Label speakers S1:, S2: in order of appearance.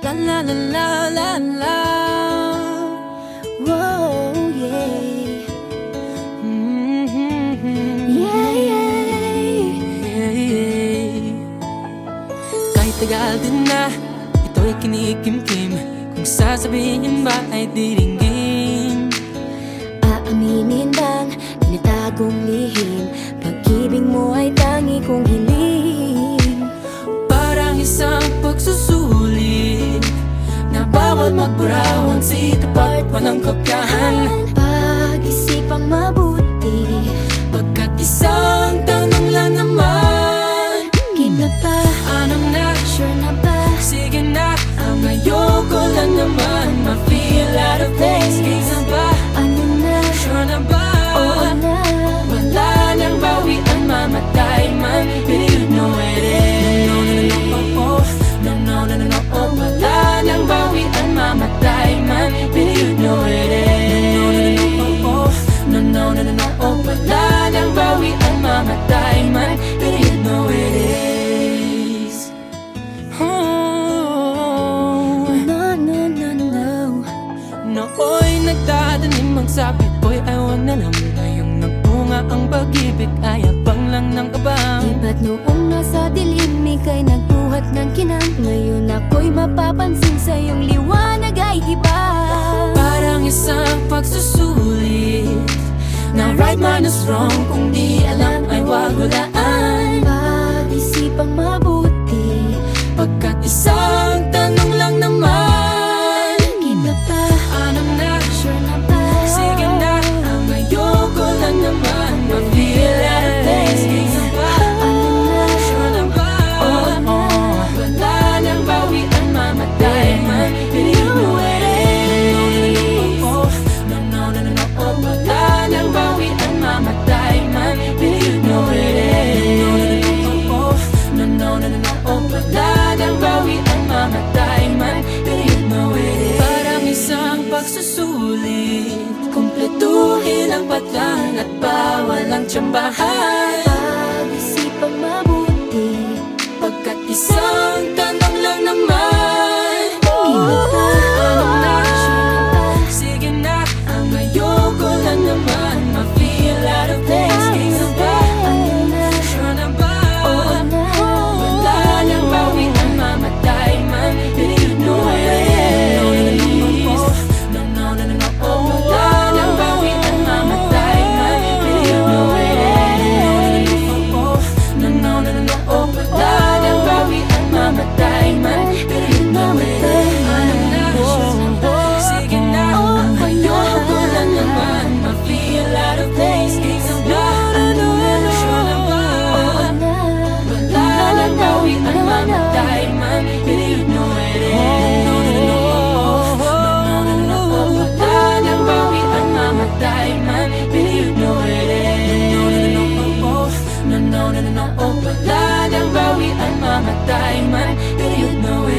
S1: La la la la la la. Whoa, yeah. Yeah, yeah. Kahit tagal din na, ito'y kinikimkim. Kung sasabihin ba ay diringgin.
S2: Aaminin bang tinatagong lihim? Pag-ibig mo ay tangi kong hiling.
S1: Parang isang pagsusulit na bawal magburawan sa tapat pa ng kopyahan.
S2: Pag-isipang mabuti,
S1: Pagkat isang tanong lang naman,
S2: keep na ba?
S1: ano na?
S2: Sure na ba?
S1: Sige na, ang ayoko lang naman ma-feel out of place. Sige na ba?
S2: Ano na?
S1: Sure na ba?
S2: Oo na.
S1: Wala nang bawian, mamatay man, but you know it is. No, no, no, no, oh, oh. No, no, no, no, no, oh. Wala nang bawian, mamatay man, but you know it is. No, no, no, no, oh, oh. No, no, no, no, no, oh. Wala nang bawian, mamatay man, but you know it is. Oh.
S2: No, no, no, no.
S1: Nooy nagdadanim ang sabit, boy, ewan na lang. Ngayong nagbunga ang pag-ibig, ay abang lang ng kabang.
S2: Di ba't noong nasa dilim, ika'y nagbuhat ng kinang? Ngayon ako'y mapapansin sa iyong liwanag ay iba.
S1: Parang isang pagsusulit na right man is wrong, kung di alam ay wag hulaan.
S2: Pag-isipang mabuti,
S1: Pagkat isang tanong lang naman,
S2: keep na ba?
S1: ano na?
S2: Sure na ba?
S1: Sige na, ang ayoko lang naman ma-feel out of place. Sige na ba?
S2: Ano na?
S1: Sure na ba?
S2: Oo na.
S1: Wala nang bawian, mamatay man, but you know it is. No, no, no, no, oh. Wala nang bawian, mamatay man, but you know it is. No, no, no, no, oh. Wala nang bawian, mamatay man, but you know it is. Parang isang pagsusulit, kumpletuhin ang patlan at bawal ang tsambahan.
S2: Pag-isipang mabuti,
S1: Pagkat isang tanong lang naman,
S2: keep na ba?
S1: ano na?
S2: Sure na ba?
S1: Sige na, ang ayoko lang naman ma-feel out of place. Sige na ba?
S2: Ano na?
S1: Sure na ba?
S2: Oo na.
S1: Wala nang bawian, mamatay man, but you know it is. No, no, no, no, no, oh. Wala nang bawian, mamatay man, but you know it is. No, no, no, no, no, oh. Wala nang bawian, mamatay man, but you know it is. Ano na? Sige na, ang ayoko lang naman ma-feel out of place. Sige na ba? Sure na ba?
S2: Oo na.
S1: Wala nang bawian, mamatay man, but you know it is. No, no, no, oh. No, no, no, no, oh. Wala nang bawian, mamatay man, but you know it is. No, no, no, no, oh. No, no, no, no, oh. Wala nang bawian, mamatay man, but you know it is.